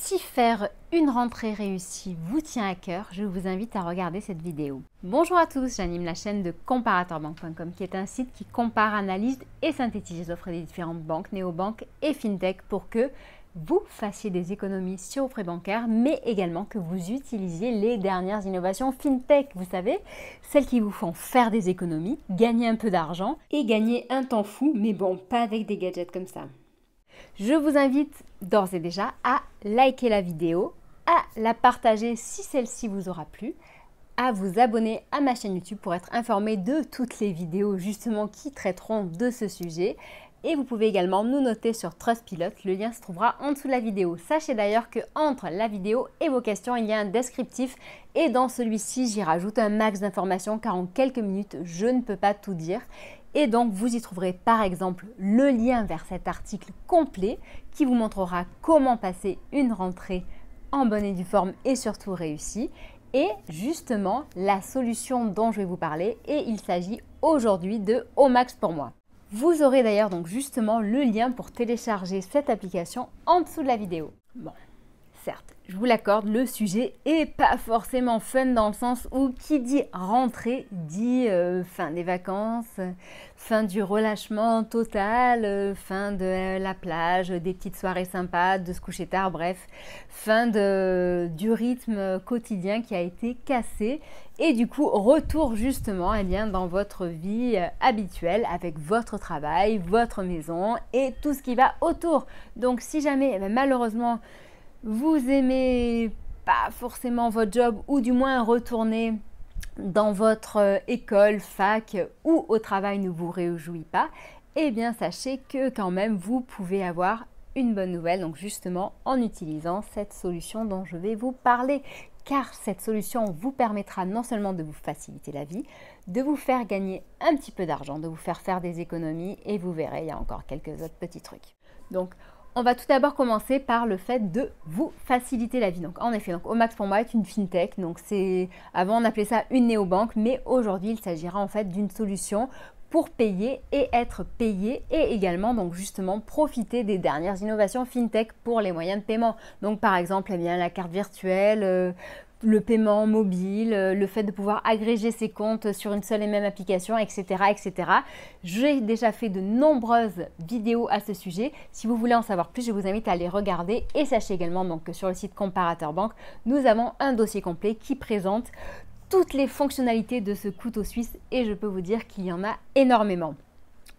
Si faire une rentrée réussie vous tient à cœur, je vous invite à regarder cette vidéo. Bonjour à tous, j'anime la chaîne de comparateurbanque.com qui est un site qui compare, analyse et synthétise les offres des différentes banques, néobanques et fintech pour que vous fassiez des économies sur vos frais bancaires, mais également que vous utilisiez les dernières innovations fintech, vous savez, celles qui vous font faire des économies, gagner un peu d'argent et gagner un temps fou, mais bon, pas avec des gadgets comme ça. Je vous invite d'ores et déjà à liker la vidéo, à la partager si celle-ci vous aura plu, à vous abonner à ma chaîne YouTube pour être informé de toutes les vidéos justement qui traiteront de ce sujet. Et vous pouvez également nous noter sur Trustpilot, le lien se trouvera en dessous de la vidéo. Sachez d'ailleurs que entre la vidéo et vos questions, il y a un descriptif et dans celui-ci, j'y rajoute un max d'informations car en quelques minutes, je ne peux pas tout dire. Et donc, vous y trouverez par exemple le lien vers cet article complet qui vous montrera comment passer une rentrée en bonne et due forme et surtout réussie. Et justement, la solution dont je vais vous parler, et il s'agit aujourd'hui de Omax pour moi. Vous aurez d'ailleurs donc justement le lien pour télécharger cette application en dessous de la vidéo. Bon, certes, je vous l'accorde, le sujet est pas forcément fun dans le sens où qui dit rentrée dit fin des vacances, fin du relâchement total, fin de la plage, des petites soirées sympas, de se coucher tard, bref, fin du rythme quotidien qui a été cassé et du coup retour justement dans votre vie habituelle avec votre travail, votre maison et tout ce qui va autour. Donc si jamais malheureusement vous aimez pas forcément votre job ou du moins retourner dans votre école, fac ou au travail ne vous réjouit pas, eh bien sachez que quand même vous pouvez avoir une bonne nouvelle, donc justement en utilisant cette solution dont je vais vous parler. Car cette solution vous permettra non seulement de vous faciliter la vie, de vous faire gagner un petit peu d'argent, de vous faire des économies et vous verrez, il y a encore quelques autres petits trucs. Donc, on va tout d'abord commencer par le fait de vous faciliter la vie. Donc, en effet, Omax pour moi est une fintech. Donc, avant on appelait ça une néobanque, mais aujourd'hui il s'agira en fait d'une solution pour payer et être payé et également donc justement profiter des dernières innovations fintech pour les moyens de paiement. Donc par exemple la carte virtuelle, le paiement mobile, le fait de pouvoir agréger ses comptes sur une seule et même application, etc. etc. J'ai déjà fait de nombreuses vidéos à ce sujet. Si vous voulez en savoir plus, je vous invite à les regarder et sachez également donc, que sur le site Comparateur Banque, nous avons un dossier complet qui présente toutes les fonctionnalités de ce couteau suisse et je peux vous dire qu'il y en a énormément.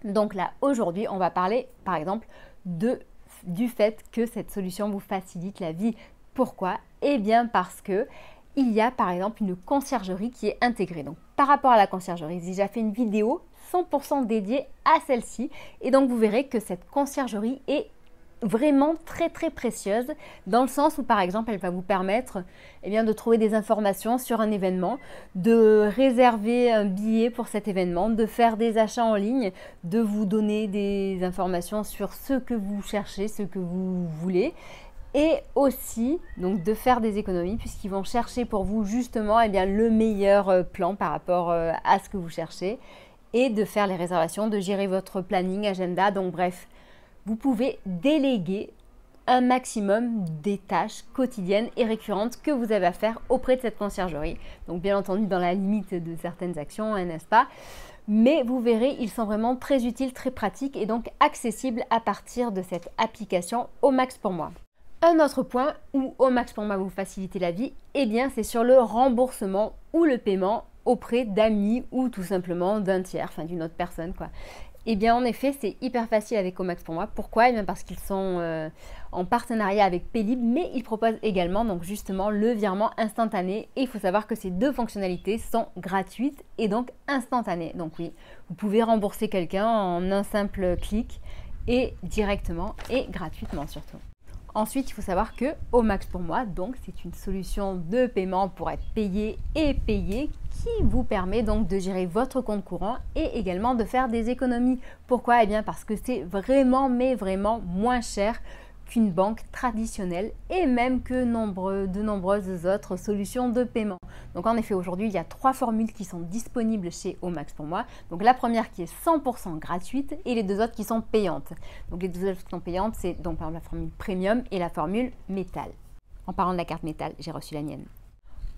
Donc là, aujourd'hui, on va parler par exemple du fait que cette solution vous facilite la vie. Pourquoi? Eh bien parce que il y a par exemple une conciergerie qui est intégrée. Donc par rapport à la conciergerie, j'ai déjà fait une vidéo 100% dédiée à celle-ci et donc vous verrez que cette conciergerie est vraiment très précieuse dans le sens où par exemple elle va vous permettre de trouver des informations sur un événement, de réserver un billet pour cet événement, de faire des achats en ligne, de vous donner des informations sur ce que vous cherchez, ce que vous voulez et aussi donc de faire des économies puisqu'ils vont chercher pour vous justement le meilleur plan par rapport à ce que vous cherchez et de faire les réservations, de gérer votre planning, agenda, donc bref. Vous pouvez déléguer un maximum des tâches quotidiennes et récurrentes que vous avez à faire auprès de cette conciergerie. Donc bien entendu dans la limite de certaines actions, n'est-ce pas? Mais vous verrez, ils sont vraiment très utiles, très pratiques et donc accessibles à partir de cette application Omax pour moi. Un autre point où Omax pour moi vous facilitez la vie, c'est sur le remboursement ou le paiement auprès d'amis ou tout simplement d'un tiers, d'une autre personne quoi. En effet, c'est hyper facile avec Omax pour moi. Pourquoi? Parce qu'ils sont en partenariat avec Paylib, mais ils proposent également donc justement le virement instantané. Et il faut savoir que ces deux fonctionnalités sont gratuites et donc instantanées. Donc oui, vous pouvez rembourser quelqu'un en un simple clic et directement et gratuitement surtout. Ensuite, il faut savoir que Omax pour moi, donc c'est une solution de paiement pour être payé et payé qui vous permet donc de gérer votre compte courant et également de faire des économies. Pourquoi? Parce que c'est vraiment moins cher qu'une banque traditionnelle et même que de nombreuses autres solutions de paiement. Donc en effet, aujourd'hui, il y a 3 formules qui sont disponibles chez Omax pour moi. Donc la première qui est 100% gratuite et les deux autres qui sont payantes. Donc les deux autres qui sont payantes, c'est donc par exemple la formule Premium et la formule Métal. En parlant de la carte métal, j'ai reçu la mienne.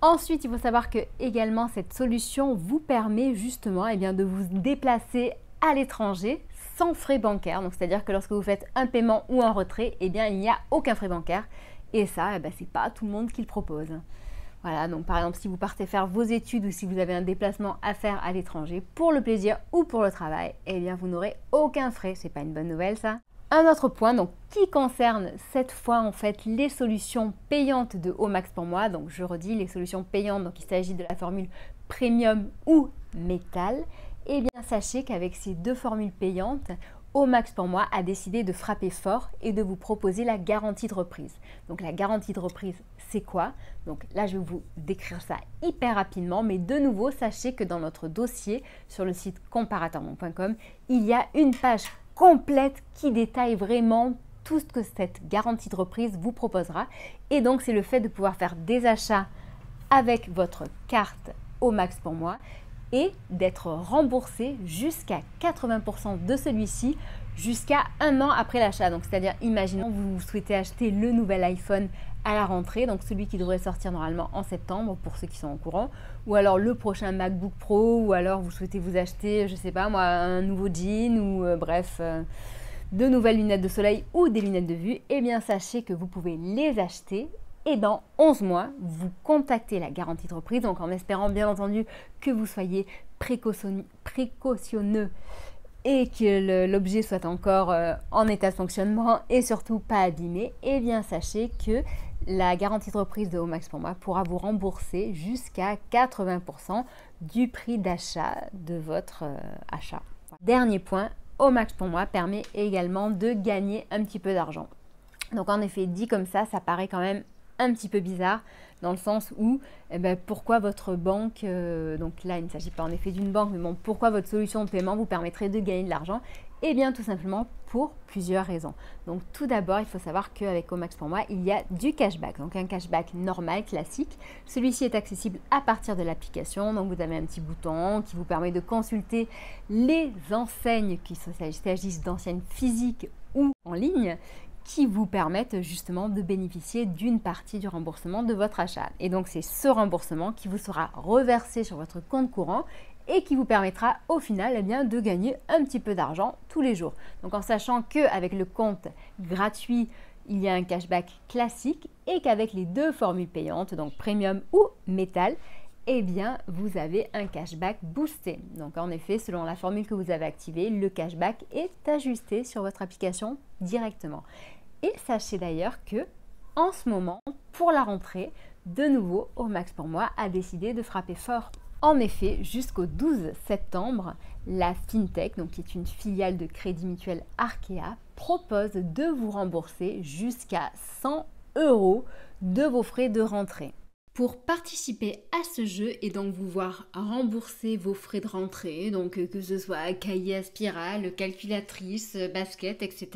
Ensuite, il faut savoir que également cette solution vous permet justement de vous déplacer à l'étranger sans frais bancaires. Donc c'est-à-dire que lorsque vous faites un paiement ou un retrait, il n'y a aucun frais bancaire. Et ça, c'est pas tout le monde qui le propose. Voilà, donc par exemple, si vous partez faire vos études ou si vous avez un déplacement à faire à l'étranger pour le plaisir ou pour le travail, vous n'aurez aucun frais. C'est pas une bonne nouvelle ça. Un autre point donc qui concerne cette fois en fait les solutions payantes de Omax pour moi. Donc je redis les solutions payantes, donc il s'agit de la formule premium ou métal. Sachez qu'avec ces deux formules payantes, Omax pour moi a décidé de frapper fort et de vous proposer la garantie de reprise. Donc la garantie de reprise, c'est quoi? Donc là, je vais vous décrire ça hyper rapidement, mais de nouveau, sachez que dans notre dossier sur le site comparatormonk.com, il y a une page complète qui détaille vraiment tout ce que cette garantie de reprise vous proposera. Et donc, c'est le fait de pouvoir faire des achats avec votre carte Omax pour moi et d'être remboursé jusqu'à 80% de celui-ci jusqu'à un an après l'achat. Donc, c'est-à-dire, imaginons vous souhaitez acheter le nouvel iPhone à la rentrée, donc celui qui devrait sortir normalement en septembre pour ceux qui sont au courant, ou alors le prochain MacBook Pro, ou alors vous souhaitez vous acheter, je sais pas moi, un nouveau jean, ou de nouvelles lunettes de soleil ou des lunettes de vue, sachez que vous pouvez les acheter et dans 11 mois, vous contactez la garantie de reprise, donc en espérant bien entendu que vous soyez précautionneux et que l'objet soit encore en état de fonctionnement et surtout pas abîmé, sachez que la garantie de reprise de Omax pour moi pourra vous rembourser jusqu'à 80% du prix d'achat de votre achat. Dernier point, Omax pour moi permet également de gagner un petit peu d'argent. Donc en effet, dit comme ça paraît quand même un petit peu bizarre dans le sens où pourquoi votre banque, donc là il ne s'agit pas en effet d'une banque, mais bon, pourquoi votre solution de paiement vous permettrait de gagner de l'argent? Tout simplement pour plusieurs raisons. Donc tout d'abord, il faut savoir qu'avec Omax pour moi, il y a du cashback, donc un cashback normal, classique. Celui-ci est accessible à partir de l'application, donc vous avez un petit bouton qui vous permet de consulter les enseignes, qu'il s'agisse d'enseignes physiques ou en ligne, qui vous permettent justement de bénéficier d'une partie du remboursement de votre achat. Et donc c'est ce remboursement qui vous sera reversé sur votre compte courant et qui vous permettra au final de gagner un petit peu d'argent tous les jours. Donc en sachant qu'avec le compte gratuit, il y a un cashback classique et qu'avec les deux formules payantes, donc premium ou métal, vous avez un cashback boosté. Donc en effet, selon la formule que vous avez activée, le cashback est ajusté sur votre application directement. Et sachez d'ailleurs que en ce moment, pour la rentrée, de nouveau, Omax pour moi a décidé de frapper fort. En effet, jusqu'au 12 septembre, la FinTech, donc qui est une filiale de Crédit Mutuel Arkea, propose de vous rembourser jusqu'à 100 € de vos frais de rentrée. Pour participer à ce jeu et donc vous voir rembourser vos frais de rentrée, donc que ce soit cahier à spirale, calculatrice, basket, etc.,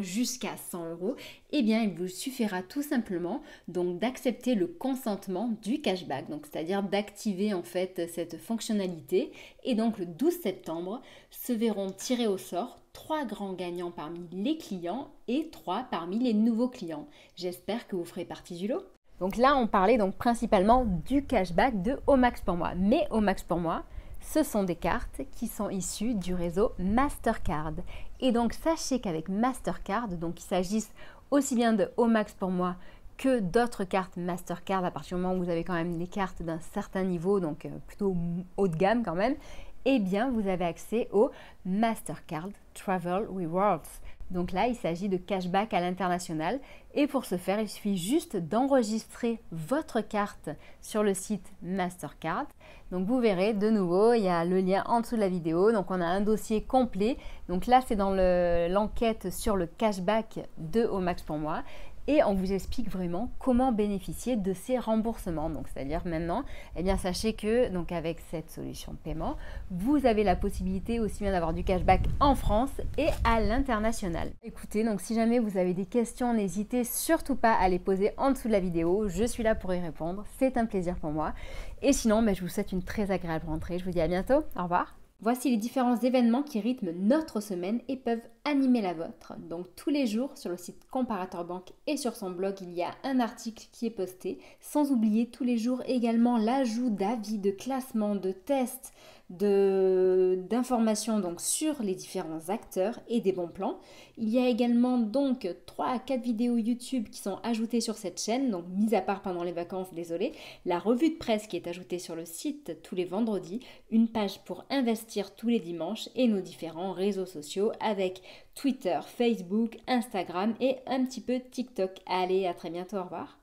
jusqu'à 100 €, il vous suffira tout simplement donc d'accepter le consentement du cashback, donc c'est-à-dire d'activer en fait cette fonctionnalité. Et donc le 12 septembre se verront tirés au sort 3 grands gagnants parmi les clients et 3 parmi les nouveaux clients. J'espère que vous ferez partie du lot. Donc là, on parlait donc principalement du cashback de Omax pour moi. Mais Omax pour moi, ce sont des cartes qui sont issues du réseau Mastercard. Et donc, sachez qu'avec Mastercard, donc il s'agisse aussi bien de Omax pour moi que d'autres cartes Mastercard, à partir du moment où vous avez quand même des cartes d'un certain niveau, donc plutôt haut de gamme quand même, vous avez accès au Mastercard Travel Rewards. Donc là, il s'agit de cashback à l'international et pour ce faire, il suffit juste d'enregistrer votre carte sur le site Mastercard. Donc vous verrez de nouveau, il y a le lien en dessous de la vidéo. Donc on a un dossier complet. Donc là, c'est dans l'enquête sur le cashback de Omax pour moi. Et on vous explique vraiment comment bénéficier de ces remboursements. Donc, c'est-à-dire maintenant, sachez que donc avec cette solution de paiement, vous avez la possibilité aussi bien d'avoir du cashback en France et à l'international. Écoutez, donc si jamais vous avez des questions, n'hésitez surtout pas à les poser en dessous de la vidéo. Je suis là pour y répondre. C'est un plaisir pour moi. Et sinon, je vous souhaite une très agréable rentrée. Je vous dis à bientôt. Au revoir. Voici les différents événements qui rythment notre semaine et peuvent animer la vôtre. Donc tous les jours sur le site Comparator Bank et sur son blog, il y a un article qui est posté. Sans oublier tous les jours également l'ajout d'avis, de classements, de tests, d'informations donc sur les différents acteurs et des bons plans. Il y a également donc 3 à 4 vidéos YouTube qui sont ajoutées sur cette chaîne, donc mis à part pendant les vacances, désolé. La revue de presse qui est ajoutée sur le site tous les vendredis, une page pour investir tous les dimanches et nos différents réseaux sociaux avec Twitter, Facebook, Instagram et un petit peu TikTok. Allez, à très bientôt, au revoir.